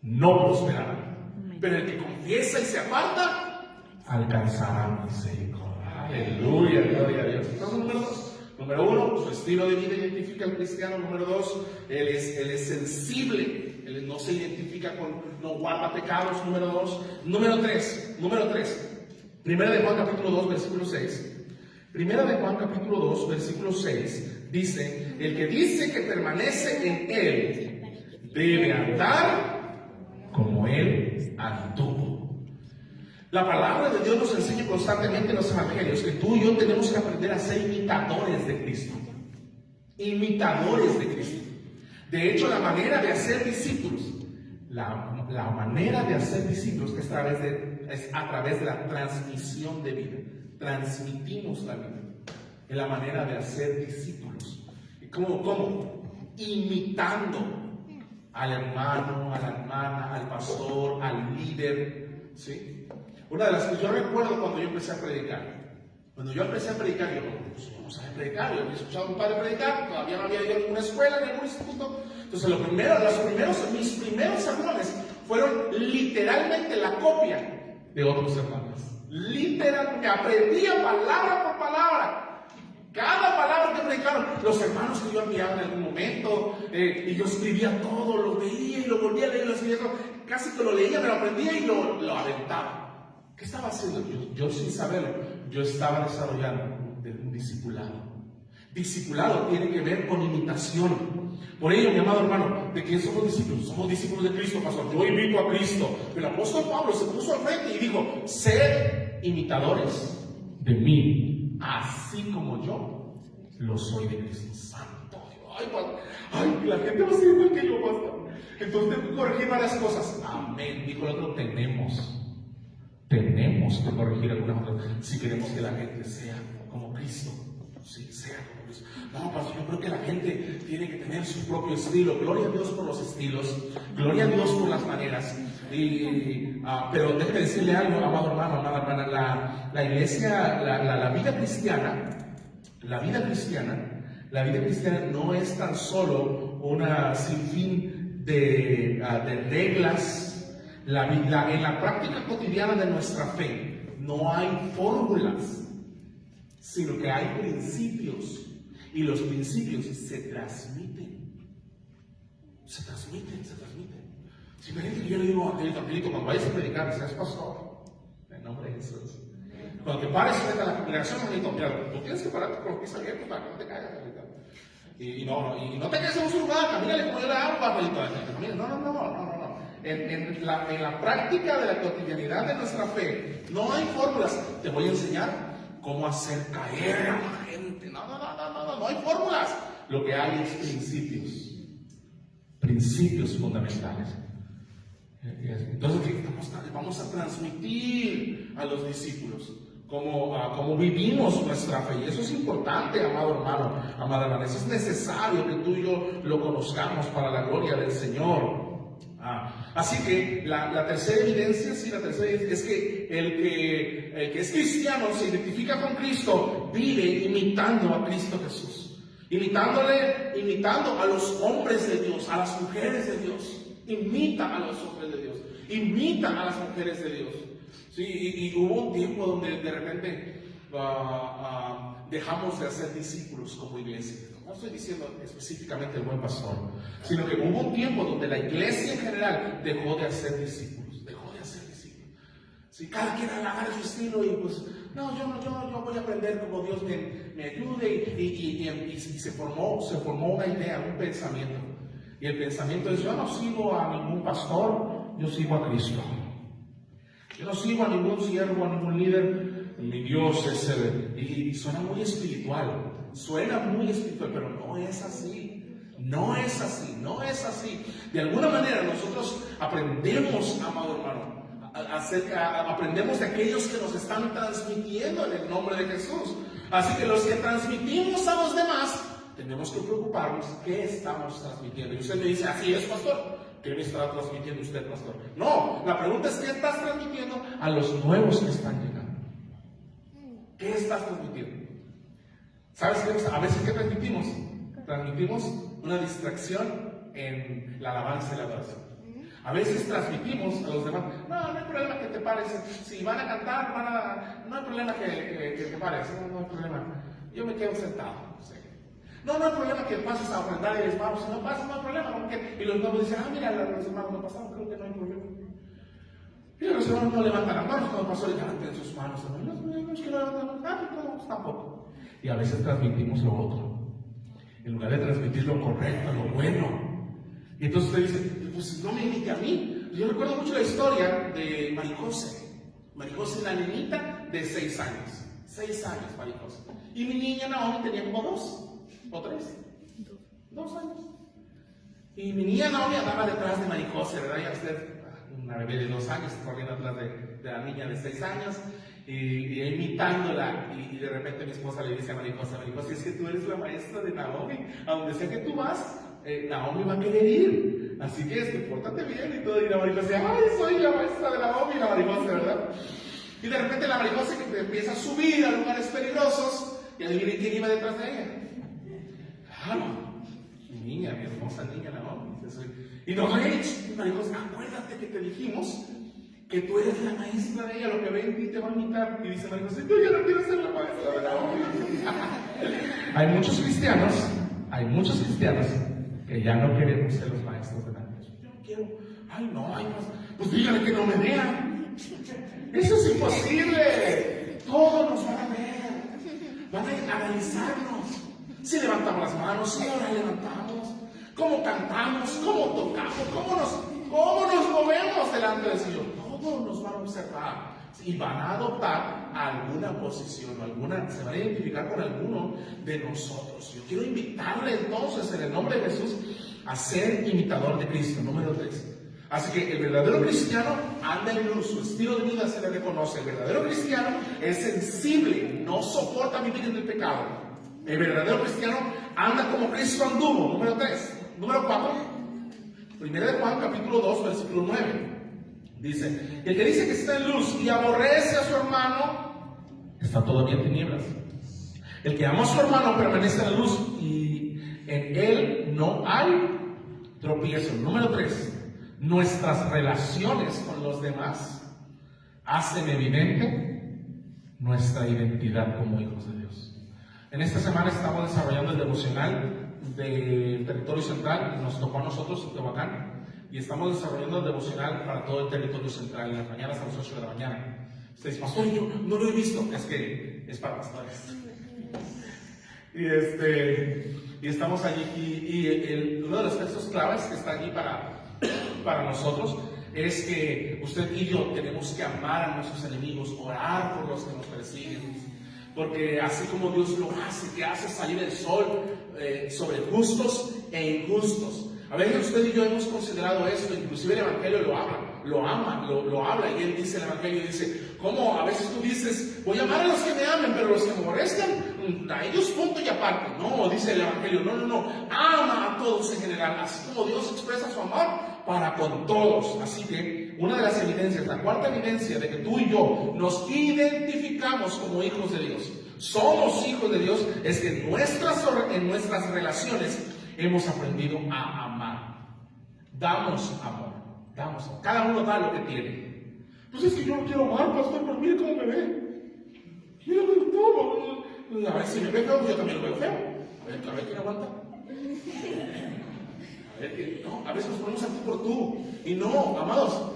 no prosperará, pero el que confiesa y se aparta alcanzará misericordia. Aleluya, gloria a Dios. Entonces, número 2. Número 1, su estilo de vida identifica al cristiano. Número 2, él es sensible, él no se identifica no guarda pecados. Número 2. Número 3. Primera de Juan capítulo 2, versículo 6. Primera de Juan capítulo 2, versículo 6 dice: el que dice que permanece en él debe andar como él anduvo. La palabra de Dios nos enseña constantemente en los evangelios que tú y yo tenemos que aprender a ser imitadores de Cristo. Imitadores de Cristo. De hecho, la manera de hacer discípulos, la manera de hacer discípulos es a través de la transmisión de vida. Transmitimos la vida en la manera de hacer discípulos. ¿Y cómo? Imitando al hermano, a la hermana, al pastor, al líder, ¿sí? Una de las que yo recuerdo cuando yo empecé a predicar. Cuando yo empecé a predicar, yo vamos a predicar. Yo había escuchado a un padre predicar, todavía no había ido a ninguna escuela, ni a ningún instituto. Entonces, mis primeros sermones fueron literalmente la copia de otros sermones. Literalmente, aprendía palabra por palabra. Cada palabra que predicaron, los hermanos que yo enviaba en algún momento, y yo escribía todo, lo veía y lo volvía a leer, lo escribía todo, casi que lo leía, me lo aprendía y lo aventaba. ¿Qué estaba haciendo? Yo sin saberlo, yo estaba desarrollando un discipulado. Discipulado tiene que ver con imitación. Por ello, mi amado hermano, ¿de quién somos discípulos? Somos discípulos de Cristo, pastor. Yo imito a Cristo. El apóstol Pablo se puso al frente y dijo: sed imitadores de mí, así como yo lo soy de Cristo. Santo Dios. Ay, la gente va a ser igual que yo, pastor. Entonces tengo que corregir varias cosas. Amén. Dijo el otro: tenemos que corregir algunas otras si queremos que la gente sea como Cristo. Sí, sea como Cristo. No, pastor, yo creo que la gente tiene que tener su propio estilo. Gloria a Dios por los estilos, gloria a Dios por las maneras. Pero déjeme decirle algo, amado hermano, amada hermana. La iglesia, la vida cristiana no es tan solo una sinfín de reglas. En la práctica cotidiana de nuestra fe no hay fórmulas, sino que hay principios, y los principios se transmiten. Si me dice que yo le digo a Angelito, cuando vayas a predicar, seas pastor, en nombre de Jesús. Cuando te pares frente a la congregación, Angelito, mira, tú tienes que pararte con los pies abiertos para que no te caigas, Angelito. Y no te quedes en un lugar, camínale como yo le hago, Angelito. No. En la práctica de la cotidianidad de nuestra fe, no hay fórmulas. Te voy a enseñar cómo hacer caer a la gente. No hay fórmulas. Lo que hay es principios fundamentales. Entonces, vamos a transmitir a los discípulos cómo vivimos nuestra fe. Y eso es importante, amado hermano, amada hermana. Eso es necesario que tú y yo lo conozcamos para la gloria del Señor. Así que la tercera evidencia es que el que es cristiano se identifica con Cristo, vive imitando a Cristo Jesús, imitando a los hombres de Dios, a las mujeres de Dios. Imita a los hombres de Dios, imita a las mujeres de Dios. Sí, y hubo un tiempo donde de repente dejamos de hacer discípulos como iglesia. No estoy diciendo específicamente el buen pastor, sino que hubo un tiempo donde la iglesia en general dejó de hacer discípulos. Si cada quien agarra su estilo y pues, yo voy a aprender como Dios me ayude, y se formó una idea, un pensamiento. Y el pensamiento es: yo no sigo a ningún pastor, yo sigo a Cristo. Yo no sigo a ningún siervo, a ningún líder. Mi Dios es y suena muy espiritual, pero no es así. No es así, no es así. De alguna manera nosotros aprendemos, amado hermano, aprendemos de aquellos que nos están transmitiendo en el nombre de Jesús. Así que los que transmitimos a los demás, tenemos que preocuparnos qué estamos transmitiendo. Y usted me dice, así es, pastor. ¿Qué me está transmitiendo usted, pastor? No, la pregunta es, ¿qué estás transmitiendo a los nuevos que están llegando? ¿Qué estás transmitiendo? ¿Sabes qué? A veces, ¿qué transmitimos? Transmitimos una distracción en la alabanza y la adoración. A veces transmitimos a los demás, no hay problema que te pares, si van a cantar, no hay problema que te pares, no hay problema, yo me quedo sentado. No hay problema que pases a ofrendar y les vamos, si no pasas, no hay problema, porque... Y los nuevos dicen, mira, los hermanos no pasaron, creo que no hay problema. Y los hermanos no levantan las manos cuando pasó, levanten sus manos, no es que no levantan las manos, tampoco. Y a veces transmitimos lo otro, en lugar de transmitir lo correcto, lo bueno. Y entonces usted dice, pues no me imite a mí. Yo recuerdo mucho la historia de Maricose. Maricose, la niñita de 6 años. 6 años, Maricose. Y mi niña Naomi tenía como 2 o 3. 2 años. Y mi niña Naomi andaba detrás de Maricose, ¿verdad? Ya usted, una bebé de 2 años, corriendo atrás de la niña de 6 años. Y imitándola, y de repente mi esposa le dice a Maricose, es que tú eres la maestra de Naomi, a donde sea que tú vas, Naomi va a querer ir, así que pórtate bien y todo. Y la Maricose, ay, soy la maestra de Naomi, la Maricose, ¿verdad? Y de repente la Maricose que empieza a subir a lugares peligrosos, y adivinen quién iba detrás de ella. Claro, mi niña, mi hermosa niña Naomi. Y no, Maricose, acuérdate que te dijimos que tú eres la maestra de ella, lo que ve en ti te va a imitar. Y dice Maricose, yo ya no quiero ser la maestra de Naomi. Hay muchos cristianos que ya no queremos ser los maestros de Naomi. Yo no quiero, pues dígale que no me vean. Eso es imposible. Todos nos van a ver, van a analizarnos. Si levantamos las manos, si no las levantamos, cómo cantamos, cómo tocamos, cómo nos movemos delante del Señor. Todos nos van a observar y van a adoptar alguna posición, se van a identificar con alguno de nosotros. Yo quiero invitarle entonces en el nombre de Jesús a ser imitador de Cristo, número 3. Así que el verdadero cristiano anda en luz, su estilo de vida se le reconoce. El verdadero cristiano es sensible, no soporta vivir en el pecado. El verdadero cristiano anda como Cristo anduvo, número 3. Número 4, 1 de Juan capítulo 2, versículo 9. Dice, el que dice que está en luz y aborrece a su hermano, está todavía en tinieblas. El que ama a su hermano permanece en la luz y en él no hay tropiezo. Número 3, nuestras relaciones con los demás hacen evidente nuestra identidad como hijos de Dios. En esta semana estamos desarrollando el devocional del territorio central, nos tocó a nosotros en Tehuacán. Y estamos desarrollando el devocional para todo el territorio central, en las mañanas a las 8 de la mañana. Usted dice, pastor, yo no lo he visto. Es que es para pastores. Y estamos allí. Y uno de los textos claves que está allí para nosotros es que usted y yo tenemos que amar a nuestros enemigos, orar por los que nos persiguen. Porque así como Dios lo hace, que hace salir el sol sobre justos e injustos. A veces usted y yo hemos considerado esto, inclusive el Evangelio lo habla, y él dice, el Evangelio dice, ¿cómo? A veces tú dices, voy a amar a los que me amen, pero los que me molestan, a ellos punto y aparte. No, dice el Evangelio, no, ama a todos en general, así como Dios expresa su amor para con todos. Así que una de las evidencias, la cuarta evidencia de que tú y yo nos identificamos como hijos de Dios, somos hijos de Dios, es que en nuestras relaciones hemos aprendido a amar. Damos amor. Cada uno da lo que tiene. Pues es que yo no quiero amar, pastor, pero mire cómo me ve. Mira todo. A ver si me ve feo, yo también lo veo feo. A ver quién aguanta. A veces nos ponemos aquí por tú. Y no, amados,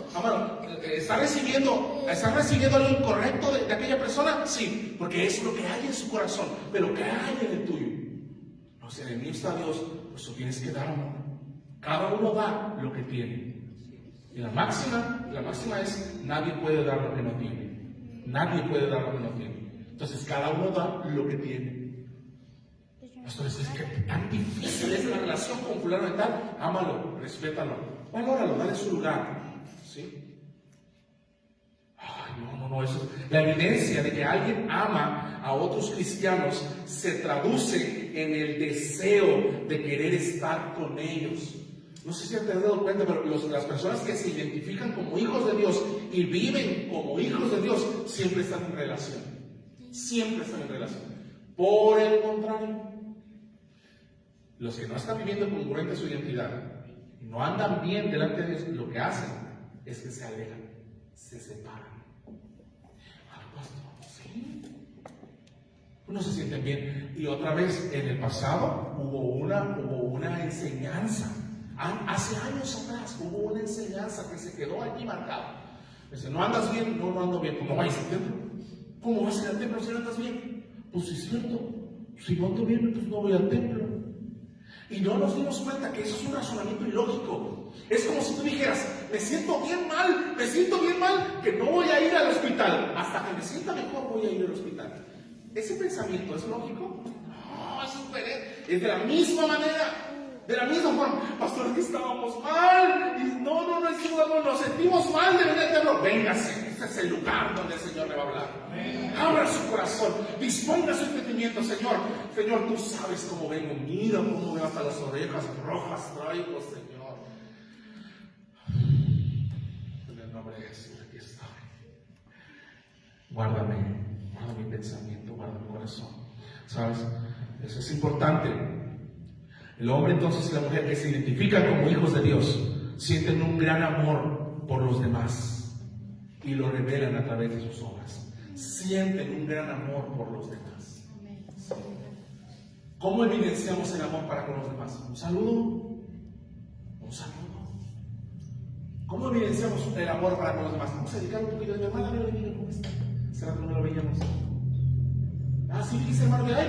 ¿está recibiendo algo incorrecto de aquella persona? Sí, porque es lo que hay en su corazón. Pero ¿qué hay en el tuyo? No, si en el mío está Dios, pues tú tienes que dar amor. Cada uno da lo que tiene. Y la máxima es, nadie puede dar lo que no tiene. Nadie puede dar lo que no tiene. Entonces cada uno da lo que tiene. Pastor, es que tan difícil es la relación con fulano de tal. Ámalo, respétalo, valóralo, dale su lugar. ¿Sí? Ay, no, eso. La evidencia de que alguien ama a otros cristianos se traduce en el deseo de querer estar con ellos. No sé si te has dado cuenta, pero las personas que se identifican como hijos de Dios y viven como hijos de Dios siempre están en relación. Siempre están en relación. Por el contrario, los que no están viviendo congruente su identidad, no andan bien delante de Dios, lo que hacen es que se alejan, se separan. ¿Sí? No se sienten bien. Y otra vez, en el pasado hubo una enseñanza. Hace años atrás hubo una enseñanza que se quedó allí marcada. Dice, ¿no andas bien? No ando bien. ¿Cómo vas al templo? ¿Cómo vas al templo si no andas bien? Pues sí es cierto. Si no ando bien, pues no voy al templo. Y no nos dimos cuenta que eso es un razonamiento ilógico. Es como si tú dijeras, me siento bien mal, que no voy a ir al hospital. Hasta que me sienta mejor voy a ir al hospital. ¿Ese pensamiento es lógico? No, es incoherente. Es de la misma manera. De la misma forma, pastor, es que estábamos mal. Y no, nos sentimos mal de venir al templo. Véngase, este es el lugar donde el Señor le va a hablar. Abra su corazón, disponga su entendimiento, Señor. Señor, tú sabes cómo vengo. Mira cómo veo hasta las orejas rojas traigo, Señor. En el nombre de Jesús, aquí estoy. Guarda mi pensamiento, guarda mi corazón. ¿Sabes? Eso es importante. El hombre entonces y la mujer que se identifican como hijos de Dios sienten un gran amor por los demás y lo revelan a través de sus obras. Sienten un gran amor por los demás. ¿Cómo evidenciamos el amor para con los demás? Un saludo. ¿Cómo evidenciamos el amor para con los demás? Vamos a dedicar un poquito de mi hermana, ¿cómo está? Será que no lo veíamos. Sí, dice hermano, ay,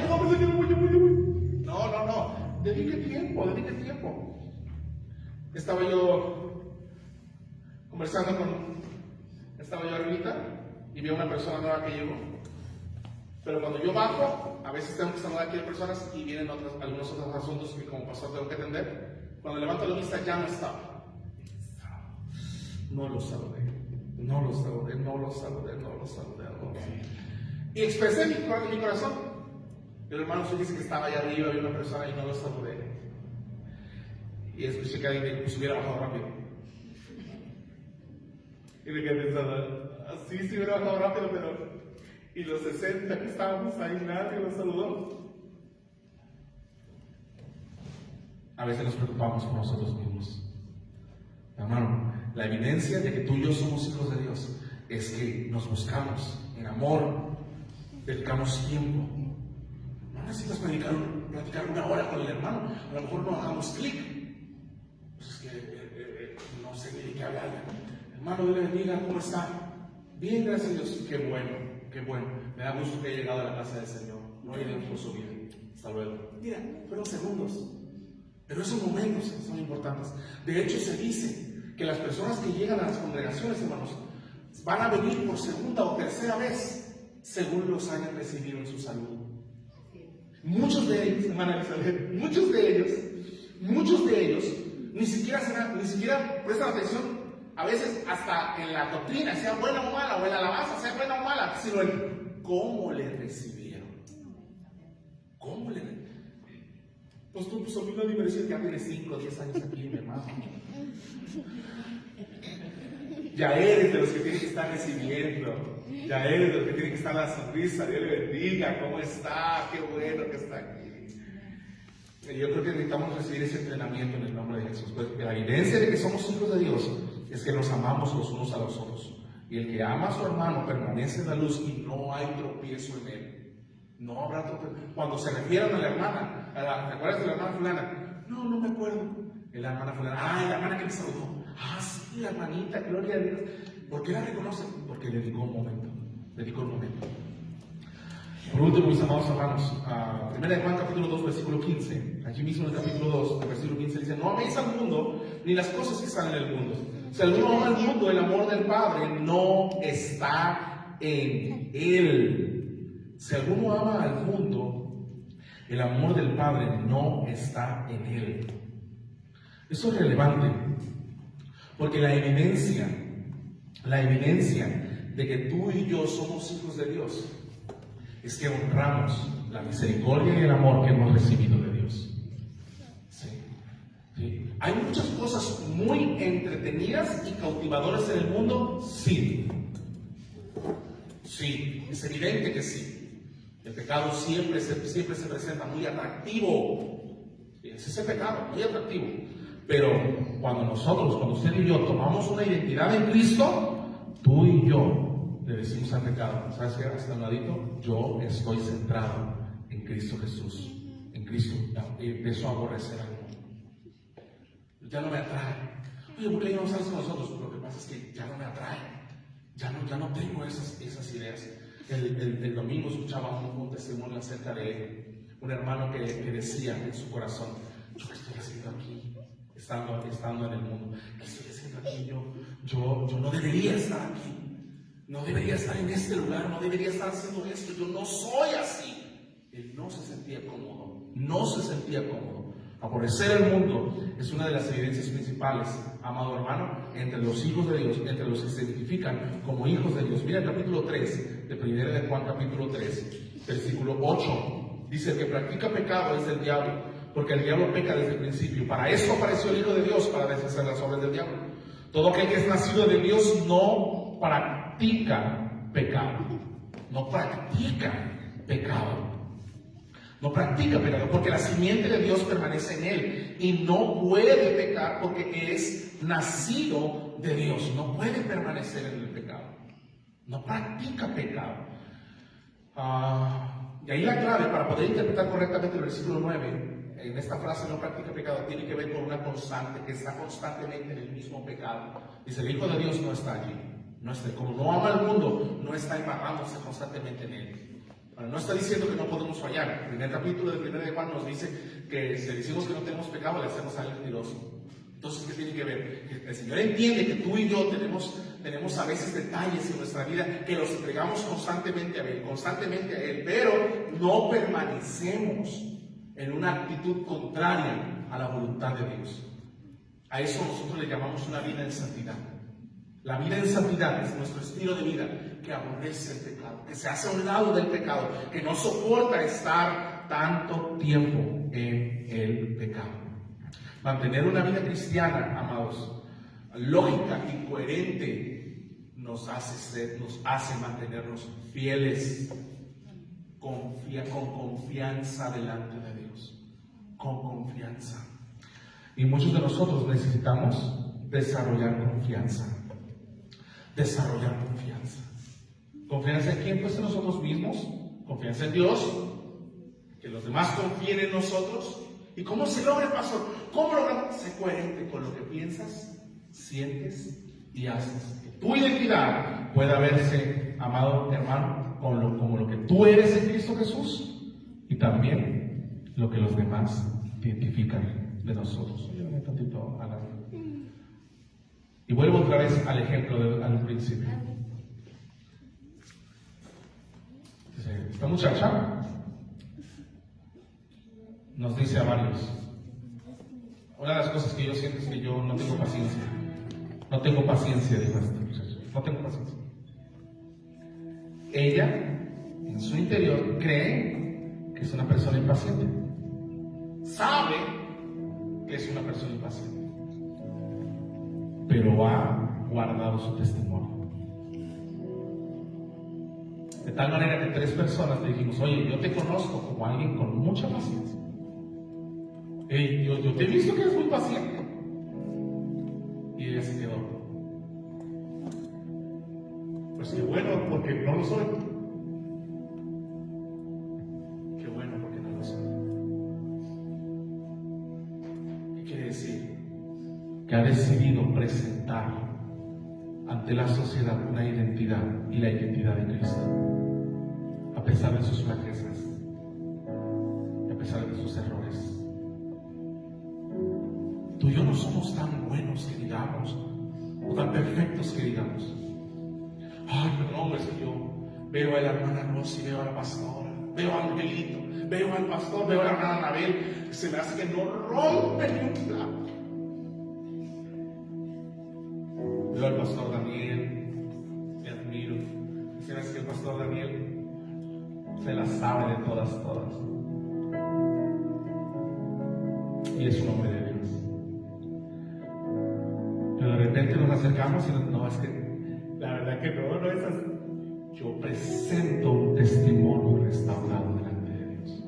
no, no. Dedique tiempo. Estaba yo arribita y vi a una persona nueva que llegó. Pero cuando yo bajo, a veces tengo que saludar aquí a personas y vienen algunos otros asuntos que como pastor tengo que atender. Cuando levanto la vista ya no estaba. No lo saludé. Y expresé mi corazón. El hermano suyo dice que estaba allá arriba, había una persona y no lo saludé. Y escuché que alguien dijo que se hubiera bajado rápido. Y me quedé pensando, así se hubiera bajado rápido, pero... Y los 60 que estábamos ahí, nadie lo saludó. A veces nos preocupamos por nosotros mismos. Hermano, la evidencia de que tú y yo somos hijos de Dios es que nos buscamos en amor, dedicamos tiempo. No necesitas platicar una hora con el hermano, a lo mejor no hagamos clic. Pues es que no sé ni de qué hablar. Hermano, Dios le bendiga, ¿cómo está? Bien, gracias a Dios. Qué bueno. Me da gusto que haya llegado a la casa del Señor. No hay Dios por su vida. Hasta luego. Mira, fueron segundos. Pero esos momentos son importantes. De hecho, se dice que las personas que llegan a las congregaciones, hermanos, van a venir por segunda o tercera vez según los hayan recibido en su salud. Muchos de ellos, hermana Elizabeth, muchos de ellos ni siquiera prestan atención, a veces hasta en la doctrina, sea buena o mala, o en la alabanza, sea buena o mala, sino en cómo le recibieron. Pues tú, a mí no me parece que ya tienes 5 o 10 años aquí, mi hermano. Ya eres de los que tienen que estar recibiendo. Ya eres de los que tienen que estar en la sonrisa. Dios le bendiga. ¿Cómo está? Qué bueno que está aquí. Yo creo que necesitamos recibir ese entrenamiento en el nombre de Jesús. Porque la evidencia de que somos hijos de Dios es que nos amamos los unos a los otros. Y el que ama a su hermano permanece en la luz y no hay tropiezo en él. No habrá tropiezo. Cuando se refieren a la hermana, ¿te acuerdas de la hermana fulana? No me acuerdo. La hermana fulana. La hermana que me saludó. Sí, la hermanita, gloria a Dios. ¿Por qué la reconocen? Porque dedicó un momento. Por último, mis amados hermanos, 1 Juan capítulo 2, versículo 15. Allí mismo en el capítulo 2, el versículo 15 dice: no améis al mundo, ni las cosas que están en el mundo. Si alguno ama al mundo, el amor del Padre no está en él. Si alguno ama al mundo, El amor del Padre no está en él. Eso es relevante, porque la evidencia de que tú y yo somos hijos de Dios es que honramos la misericordia y el amor que hemos recibido de Dios. ¿Sí? Hay muchas cosas muy entretenidas y cautivadoras en el mundo, sí. Sí, es evidente que sí. El pecado siempre se presenta muy atractivo. Ese es el pecado, muy atractivo. Pero cuando usted y yo tomamos una identidad en Cristo, tú y yo le decimos al pecado, ¿sabes qué? Hasta un ladito, yo estoy centrado en Cristo Jesús. En Cristo. Empiezo a aborrecer al mundo. Ya no me atrae. Oye, ¿por qué no sales con nosotros? Lo que pasa es que ya no me atrae. Ya no tengo esas ideas. El domingo escuchaba un testimonio acerca de un hermano que decía en su corazón, ¿yo qué estoy haciendo aquí? Estando en el mundo, ¿qué estoy haciendo aquí? Yo no debería estar aquí. No debería estar en este lugar. No debería estar haciendo esto. Yo no soy así. Él no se sentía cómodo. No se sentía cómodo. Aborrecer el mundo es una de las evidencias principales, amado hermano, entre los hijos de Dios, entre los que se identifican como hijos de Dios. Mira el capítulo 3 de 1 de Juan, capítulo 3, versículo 8. Dice: el que practica pecado es del diablo, porque el diablo peca desde el principio. Para eso apareció el Hijo de Dios, para deshacer las obras del diablo. Todo aquel que es nacido de Dios no practica pecado. No practica pecado. No practica pecado, porque la simiente de Dios permanece en él y no puede pecar porque es nacido de Dios. No puede permanecer en el pecado. No practica pecado. Y ahí la clave para poder interpretar correctamente el versículo 9, en esta frase no practica pecado, tiene que ver con una constante, que está constantemente en el mismo pecado. Dice, el Hijo de Dios no está allí. Como no ama al mundo, no está embarrándose constantemente en él. No está diciendo que no podemos fallar. El primer capítulo del 1 de Juan nos dice que si decimos que no tenemos pecado, le hacemos a él mentiroso. Entonces, ¿qué tiene que ver? Que el Señor entiende que tú y yo tenemos a veces detalles en nuestra vida que los entregamos constantemente a Él, pero no permanecemos en una actitud contraria a la voluntad de Dios. A eso nosotros le llamamos una vida en santidad. La vida en santidad es nuestro estilo de vida que aborrece el pecado, que se hace a un lado del pecado, que no soporta estar tanto tiempo en el pecado. Mantener una vida cristiana, amados, lógica y coherente, nos hace mantenernos fieles, con confianza delante de Dios, con confianza. Y muchos de nosotros necesitamos desarrollar confianza. Desarrollar confianza. ¿Confianza en quién? Pues en nosotros mismos. Confianza en Dios. Que los demás confíen en nosotros. ¿Y cómo se logra, pastor? ¿Cómo logramos ser coherente con lo que piensas, sientes y haces? Que tu identidad pueda verse, amado hermano, como lo que tú eres en Cristo Jesús y también lo que los demás identifican de nosotros. Oye, un tantito a la... Y vuelvo otra vez al ejemplo al principio. Esta muchacha nos dice a varios, una de las cosas que yo siento es que yo no tengo paciencia. No tengo paciencia, dijo esta muchacha. No tengo paciencia. Ella, en su interior, cree que es una persona impaciente. Sabe que es una persona impaciente. Pero ha guardado su testimonio. De tal manera que 3 personas le dijimos, oye, yo te conozco como alguien con mucha paciencia. Hey, yo te he visto que eres muy paciente. Y ella se quedó. Pues qué bueno, porque no lo soy. Qué bueno, porque no lo soy. ¿Qué quiere decir? Que ha decidido presentar ante la sociedad una identidad y la identidad de Cristo, a pesar de sus flaquezas y a pesar de sus errores. Tú y yo no somos tan buenos que digamos, o tan perfectos que digamos. Ay, pero no, es que yo veo a la hermana Rosy, veo a la pastora, veo a Angelito, veo al pastor, veo a la hermana Anabel, se me hace que no rompe ni un plato. Veo al pastor Daniel, me admiro. Se me hace que el pastor Daniel se la sabe de todas. Y es un hombre de Dios. Pero de repente nos acercamos y no, es que la verdad que no es así. Yo presento un testimonio restaurado delante de Dios.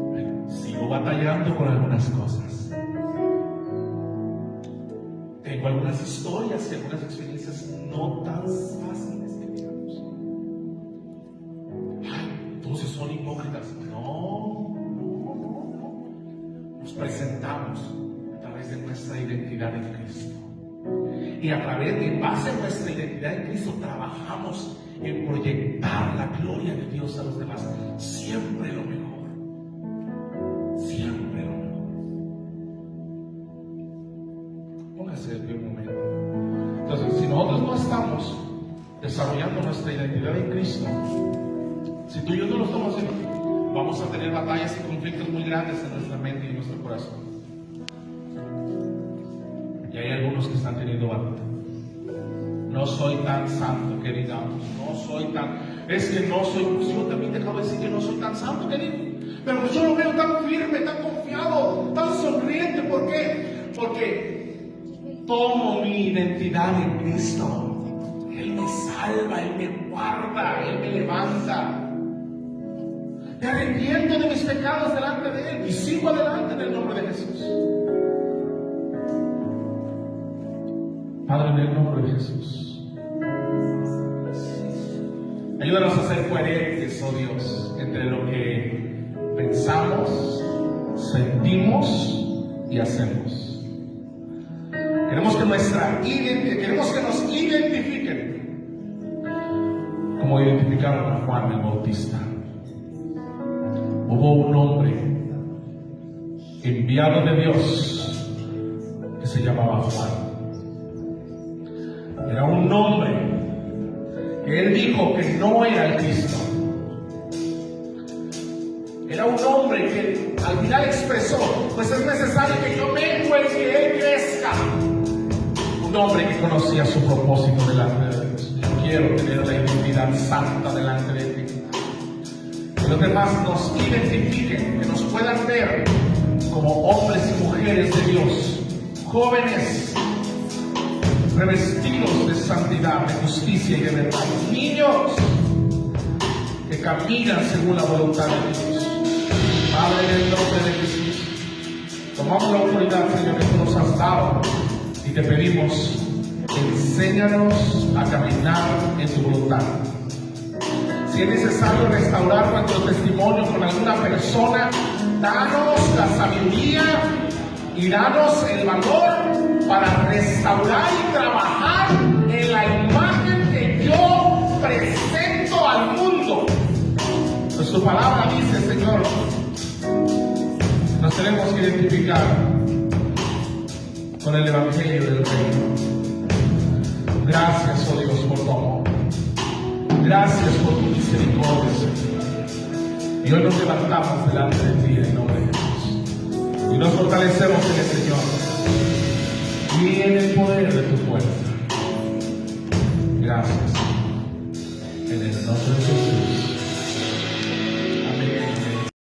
Bueno, sigo batallando con algunas cosas. Tengo algunas historias y algunas experiencias no tan fáciles que digamos. Ay, entonces son hipócritas. No. Nos presentamos a través de nuestra identidad en Cristo. Y a través de base a nuestra identidad en Cristo trabajamos en proyectar la gloria de Dios a los demás. Siempre lo mejor. Siempre lo mejor. Póngase de pie un momento. Entonces, si nosotros no estamos desarrollando nuestra identidad en Cristo, si tú y yo no lo estamos haciendo, vamos a tener batallas y conflictos muy grandes en nuestra mente y en nuestro corazón. Y hay algunos que están teniendo batalla. No soy tan santo que digamos, no soy tan, es que no soy, pues yo también te acabo de decir que no soy tan santo que digo, pero pues yo lo veo tan firme, tan confiado, tan sonriente. ¿Por qué? Porque tomo mi identidad en Cristo. Él me salva, Él me guarda, Él me levanta. Me arrepiento de mis pecados delante de Él y sigo adelante en el nombre de Jesús. Padre, en el nombre de Jesús, ayúdanos a ser coherentes, oh Dios, entre lo que pensamos, sentimos y hacemos. Queremos que nos identifiquen como identificaron a Juan el Bautista. Hubo un hombre enviado de Dios que se llamaba Juan. Era un hombre que él dijo que no era el Cristo. Era un hombre que al final expresó, pues es necesario que yo mengüe y que él crezca. Un hombre que conocía su propósito delante de Dios. Yo quiero tener la identidad santa delante de ti. Que los demás nos identifiquen, que nos puedan ver como hombres y mujeres de Dios, jóvenes revestidos de santidad, de justicia y de verdad, niños que caminan según la voluntad de Dios. Padre, en el nombre de Jesús, tomamos la autoridad, Señor, que tú nos has dado y te pedimos, enséñanos a caminar en tu voluntad. Si es necesario restaurar nuestro testimonio con alguna persona, danos la sabiduría y danos el valor para restaurar y trabajar en la imagen que yo presento al mundo. Pues tu palabra dice, Señor, nos tenemos que identificar con el Evangelio del Reino. Gracias, oh Dios, por tu amor. Gracias por tu misericordia, Señor. Y hoy nos levantamos delante de ti en el nombre de Jesús. Y nos fortalecemos en el Señor y en el poder de tu fuerza. Gracias. En el nombre de